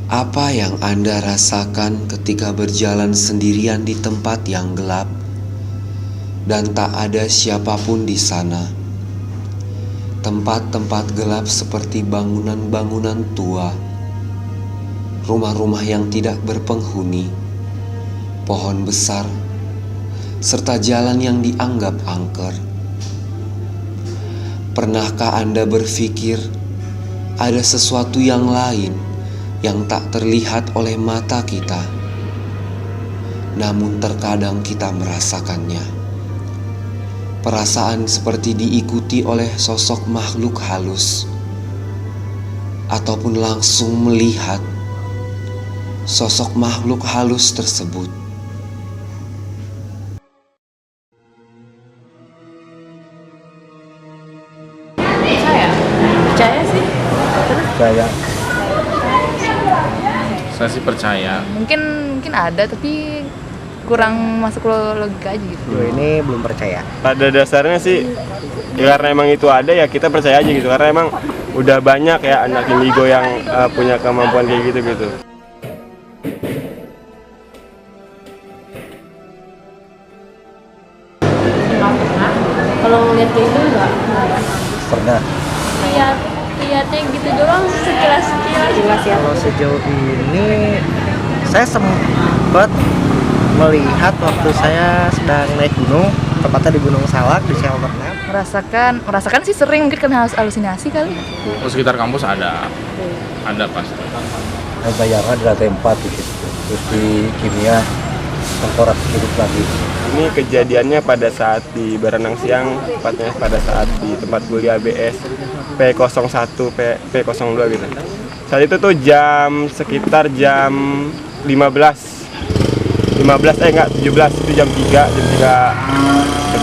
Apa yang Anda rasakan ketika berjalan sendirian di tempat yang gelap dan tak ada siapapun di sana? Tempat-tempat gelap seperti bangunan-bangunan tua, rumah-rumah yang tidak berpenghuni, pohon besar, serta jalan yang dianggap angker. Pernahkah Anda berpikir ada sesuatu yang lain yang tak terlihat oleh mata kita, namun terkadang kita merasakannya? Perasaan seperti diikuti oleh sosok makhluk halus, ataupun langsung melihat sosok makhluk halus tersebut. Percaya sih. Percaya. Saya sih percaya. Mungkin ada tapi kurang masuk logika aja gitu. Ini belum percaya. Pada dasarnya sih ya karena emang itu ada, ya kita percaya aja gitu, karena emang udah banyak ya anak indigo yang punya kemampuan kayak gitu. Kalau ngeliat kayak gitu enggak. Pernah. Lihatnya gitu doang sekilas ya. Kalau sejauh ini saya sempat melihat waktu saya sedang naik gunung, tepatnya di Gunung Salak di Shelter Camp. Merasakan sih sering, mungkin karena halusinasi kali. Di sekitar kampus ada pasti. Bayangan di lantai 4 gitu. Terus di kimia tengkorak hidup lagi. Ini kejadiannya pada saat di berenang siang, tepatnya pada saat di tempat kuliah BS P01 P02 gitu. Saat itu tuh sekitar jam 17 itu jam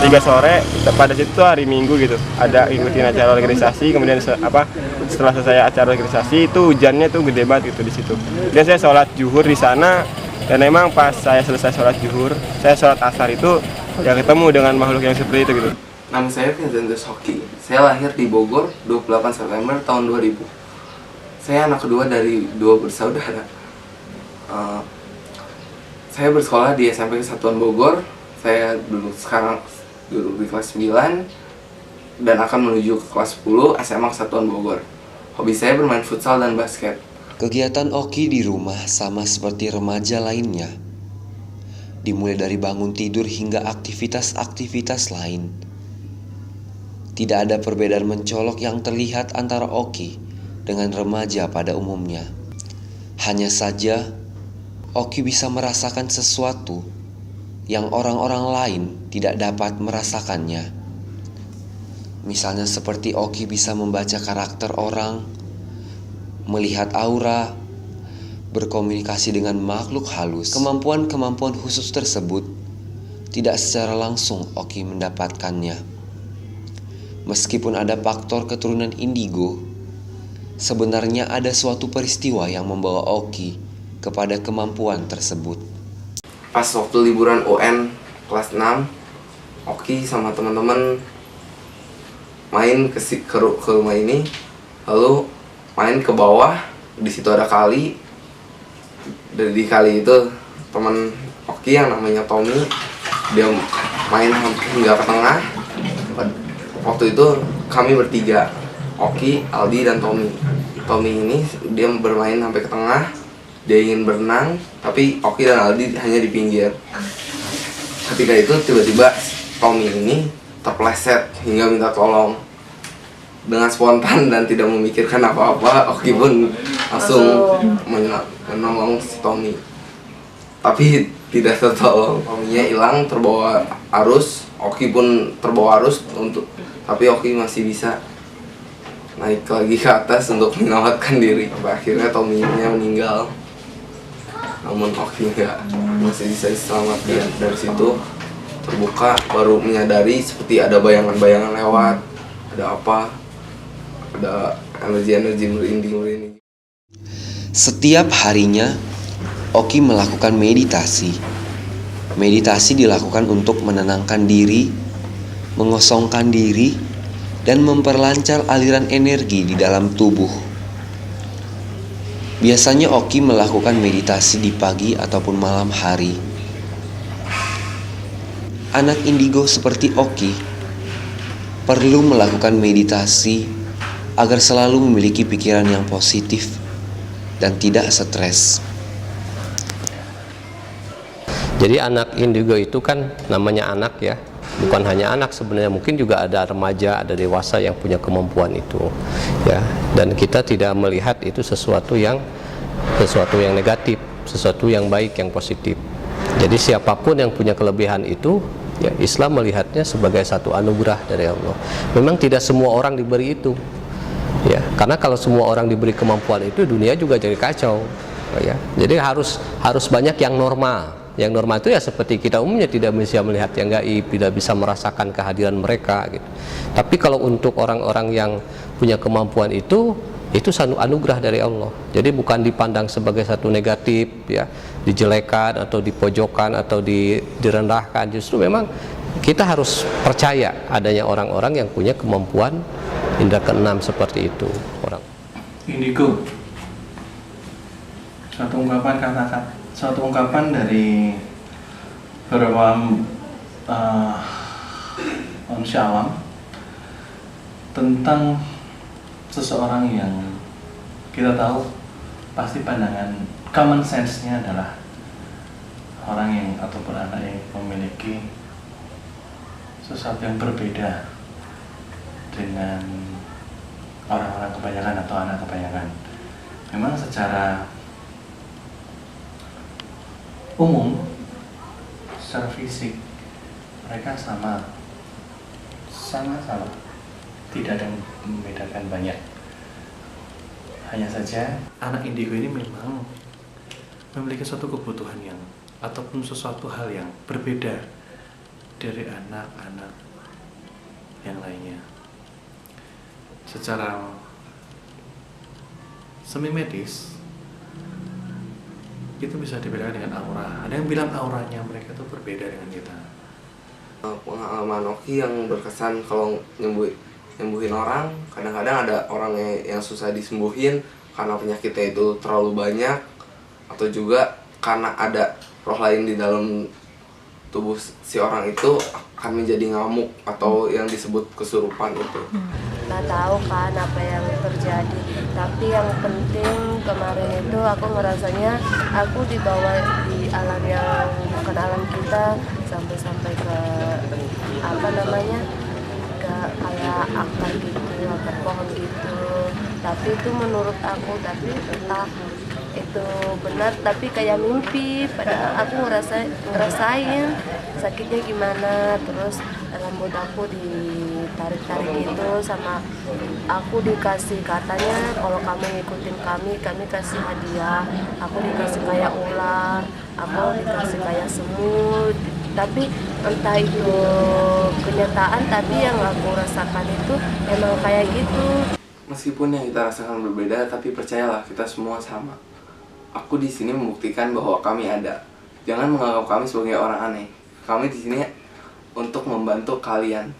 3 sore. Pada situ tuh hari Minggu gitu, ada ikutin acara organisasi. Kemudian setelah selesai acara organisasi itu hujannya tuh gede banget gitu di situ. Dan saya sholat zuhur di sana, dan emang pas saya selesai sholat zuhur, saya sholat asar itu ya ketemu dengan makhluk yang seperti itu gitu. Nama saya Vincentus Hoki. Saya lahir di Bogor 28 September tahun 2000. Saya anak kedua dari 2 bersaudara. Saya bersekolah di SMP Kesatuan Bogor. Saya sekarang duduk di kelas 9 dan akan menuju ke kelas 10 SMA Kesatuan Bogor. Hobi saya bermain futsal dan basket. Kegiatan Oki di rumah sama seperti remaja lainnya. Dimulai dari bangun tidur hingga aktivitas-aktivitas lain. Tidak ada perbedaan mencolok yang terlihat antara Oki dengan remaja pada umumnya. Hanya saja, Oki bisa merasakan sesuatu yang orang-orang lain tidak dapat merasakannya. Misalnya seperti Oki bisa membaca karakter orang, melihat aura, berkomunikasi dengan makhluk halus. Kemampuan-kemampuan khusus tersebut tidak secara langsung Oki mendapatkannya. Meskipun ada faktor keturunan indigo, sebenarnya ada suatu peristiwa yang membawa Oki kepada kemampuan tersebut. Pas waktu liburan UN kelas 6, Oki sama teman-teman main ke rumah ini, lalu main ke bawah. Di situ ada kali. Di kali itu teman Oki yang namanya Tommy, dia main hingga ke tengah. Waktu itu kami bertiga, Oki, Aldi, dan Tommy. Tommy ini dia bermain sampai ke tengah. Dia ingin berenang, tapi Oki dan Aldi hanya di pinggir. Ketika itu tiba-tiba Tommy ini terpleset hingga minta tolong. Dengan spontan dan tidak memikirkan apa-apa, Oki pun langsung menolong si Tommy. Tapi tidak tertolong. Tommy-nya hilang, terbawa arus. Oki pun terbawa arus tapi Oki masih bisa naik lagi ke atas untuk menyelamatkan diri. Sampai akhirnya Tommy-nya meninggal. Namun Oki masih bisa diselamatkan. Dari situ terbuka, baru menyadari seperti ada bayangan-bayangan lewat, ada energi-energi merinding. Setiap harinya Oki melakukan meditasi. Meditasi dilakukan untuk menenangkan diri, mengosongkan diri, dan memperlancar aliran energi di dalam tubuh. Biasanya Oki melakukan meditasi di pagi ataupun malam hari. Anak indigo seperti Oki perlu melakukan meditasi agar selalu memiliki pikiran yang positif dan tidak stres. Jadi anak indigo itu kan namanya anak ya, bukan hanya anak sebenarnya, mungkin juga ada remaja, ada dewasa yang punya kemampuan itu ya. Dan kita tidak melihat itu sesuatu yang negatif, sesuatu yang baik, yang positif. Jadi siapapun yang punya kelebihan itu ya, Islam melihatnya sebagai satu anugerah dari Allah. Memang tidak semua orang diberi itu ya, karena kalau semua orang diberi kemampuan itu, dunia juga jadi kacau ya. Jadi harus banyak yang normal. Yang normal itu ya seperti kita umumnya tidak bisa melihat yang gaib, tidak bisa merasakan kehadiran mereka gitu. Tapi kalau untuk orang-orang yang punya kemampuan itu satu anugerah dari Allah. Jadi bukan dipandang sebagai satu negatif ya, dijelekan atau dipojokkan atau direndahkan. Justru memang kita harus percaya adanya orang-orang yang punya kemampuan indera keenam seperti itu. Orang Indigo, suatu ungkapan dari beberapa manusia awam tentang seseorang yang kita tahu pasti pandangan common sense-nya adalah orang yang ataupun anak yang memiliki sesuatu yang berbeda dengan orang-orang kebanyakan atau anak kebanyakan. Memang secara umum, secara fisik mereka sama, tidak ada yang membedakan banyak. Hanya saja anak indigo ini memang memiliki suatu kebutuhan yang ataupun sesuatu hal yang berbeda dari anak-anak yang lainnya. Secara semi medis itu bisa dibedakan dengan aura. Ada yang bilang auranya mereka itu berbeda dengan kita. Pengalaman Oki yang berkesan kalau nyembuhin orang, kadang-kadang ada orang yang susah disembuhin karena penyakitnya itu terlalu banyak, atau juga karena ada roh lain di dalam tubuh si orang itu akan menjadi ngamuk atau yang disebut kesurupan itu. Nggak tahu kan apa yang terjadi, tapi yang penting kemarin itu aku ngerasanya aku dibawa di alam yang bukan alam kita, sampai ke apa namanya, ke kayak akar gitu, akar pohon gitu. Tapi itu menurut aku, tapi entah itu benar, tapi kayak mimpi. Padahal aku ngerasain sakitnya gimana, terus rambut aku ditarik-tarik gitu, sama aku dikasih, katanya kalau kamu ngikutin kami kasih hadiah. Aku dikasih kayak ular, aku dikasih kayak semut. Tapi entah itu kenyataan, tapi yang aku rasakan itu emang kayak gitu. Meskipun yang kita rasakan berbeda, tapi percayalah kita semua sama. Aku di sini membuktikan bahwa kami ada. Jangan menganggap kami sebagai orang aneh. Kami di sini untuk membantu kalian.